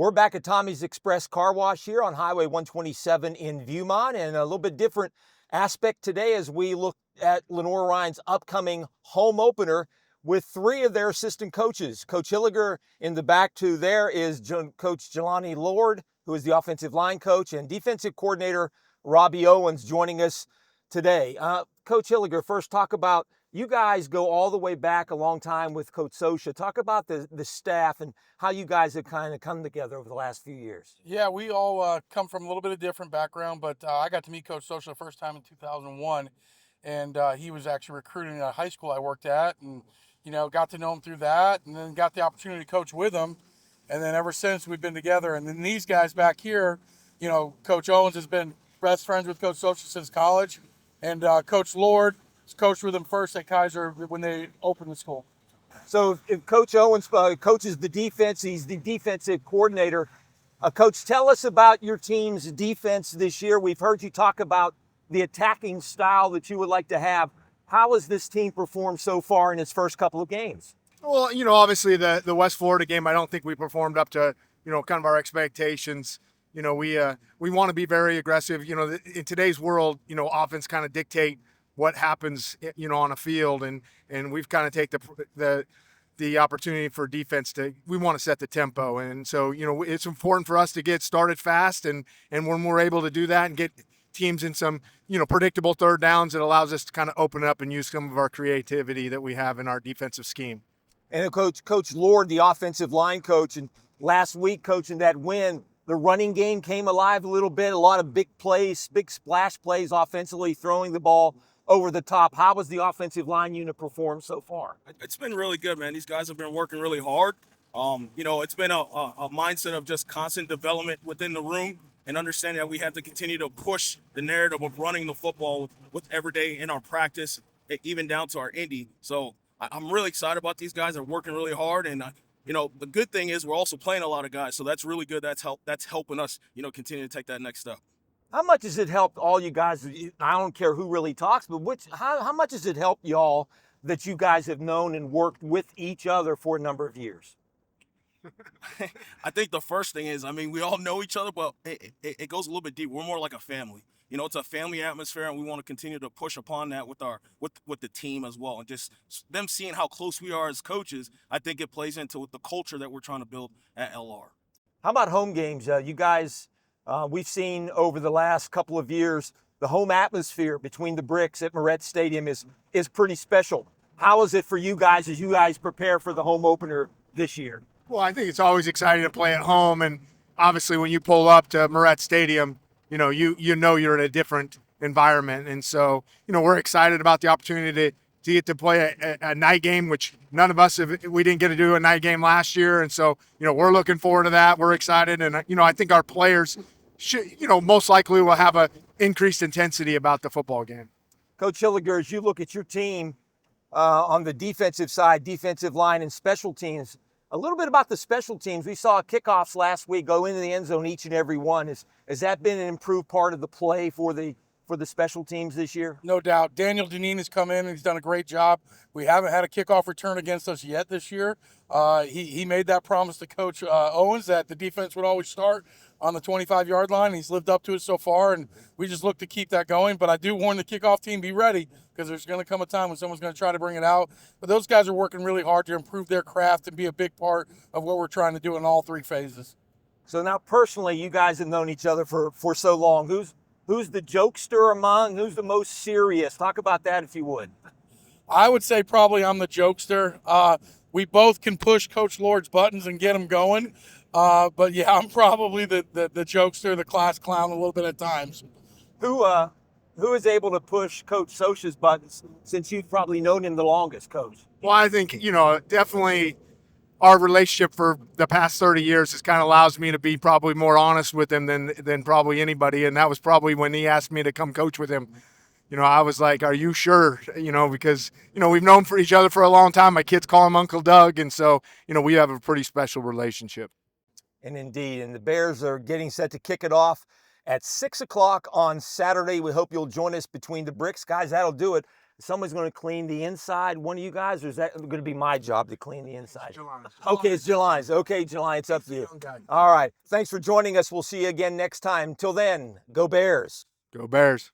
We're back at Tommy's Express Car Wash here on Highway 127 in Viewmont, and a little bit different aspect today as we look at Lenoir-Rhyne's upcoming home opener with three of their assistant coaches. Coach Hilliger in the back to there is Coach Jelani Lord, who is the offensive line coach, and defensive coordinator Robbie Owens joining us today. Coach Hilliger, first talk about, you guys go all the way back a long time with Coach Sosha. Talk about the staff and how you guys have kind of come together over the last few years. Yeah, we all come from a little bit of different background, but I got to meet Coach Sosha the first time in 2001, and he was actually recruiting at a high school I worked at, and got to know him through that, and then got the opportunity to coach with him, and then ever since we've been together. And then these guys back here, Coach Owens has been best friends with Coach Sosha since college, and Coach Lord coached with him first at Kaiser when they opened the school. So if Coach Owens coaches the defense, he's the defensive coordinator. Coach, tell us about your team's defense this year. We've heard you talk about the attacking style that you would like to have. How has this team performed so far in its first couple of games? Well, obviously the West Florida game, I don't think we performed up to, kind of our expectations. We want to be very aggressive. In today's world, offense kind of dictate what happens, on a field, and we've kind of take the opportunity for defense we want to set the tempo. And so, it's important for us to get started fast, and when we're able to do that and get teams in some, predictable third downs, it allows us to kind of open up and use some of our creativity that we have in our defensive scheme. And Coach Lord, the offensive line coach, and last week coaching that win, the running game came alive a little bit, a lot of big plays, big splash plays offensively, throwing the ball over the top. How has the offensive line unit performed so far? It's been really good, man. These guys have been working really hard. It's been a mindset of just constant development within the room and understanding that we have to continue to push the narrative of running the football with every day in our practice, even down to our indie. So I'm really excited about these guys. They're working really hard, and the good thing is we're also playing a lot of guys, so that's really good. That's helping us, continue to take that next step. How much has it helped all you guys? I don't care who really talks, but how much has it helped y'all that you guys have known and worked with each other for a number of years? I think the first thing is, we all know each other, but it goes a little bit deeper. We're more like a family. It's a family atmosphere, and we want to continue to push upon that with the team as well. And just them seeing how close we are as coaches, I think it plays into the culture that we're trying to build at LR. How about home games? You guys, we've seen over the last couple of years, the home atmosphere between the bricks at Moret Stadium is pretty special. How is it for you guys as you guys prepare for the home opener this year? Well, I think it's always exciting to play at home, and obviously when you pull up to Moret Stadium, you're in a different environment, and so we're excited about the opportunity to get to play a night game, which none of us we didn't get to do a night game last year, and so we're looking forward to that. We're excited, and I think our players should most likely will have a increased intensity about the football game. Coach Hilliger, as you look at your team on the defensive side, defensive line and special teams, a little bit about the special teams. We saw kickoffs last week go into the end zone each and every one. Has that been an improved part of the play for the special teams this year? No doubt. Daniel Deneen has come in and he's done a great job. We haven't had a kickoff return against us yet this year. He made that promise to Coach Owens that the defense would always start on the 25-yard line. He's lived up to it so far, and we just look to keep that going. But I do warn the kickoff team, be ready, because there's going to come a time when someone's going to try to bring it out. But those guys are working really hard to improve their craft and be a big part of what we're trying to do in all three phases. So now personally, you guys have known each other for so long. Who's the jokester among? Who's the most serious? Talk about that if you would. I would say probably I'm the jokester. We both can push Coach Lord's buttons and get him going. But yeah, I'm probably the jokester, the class clown a little bit at times. Who is able to push Coach Sosha's buttons since you've probably known him the longest, Coach? Well, I think, definitely our relationship for the past 30 years has kind of allows me to be probably more honest with him than probably anybody. And that was probably when he asked me to come coach with him. I was like, are you sure? Because, we've known for each other for a long time. My kids call him Uncle Doug. And so, we have a pretty special relationship. And indeed, and the Bears are getting set to kick it off at 6 o'clock on Saturday. We hope you'll join us between the bricks. Guys, that'll do it. someone's going to clean the inside, one of you guys, or is that going to be my job to clean the inside? Okay, it's Jelani's. Okay, Jelani, it's up to you. All right. Thanks for joining us. We'll see you again next time. Till then, go Bears. Go Bears.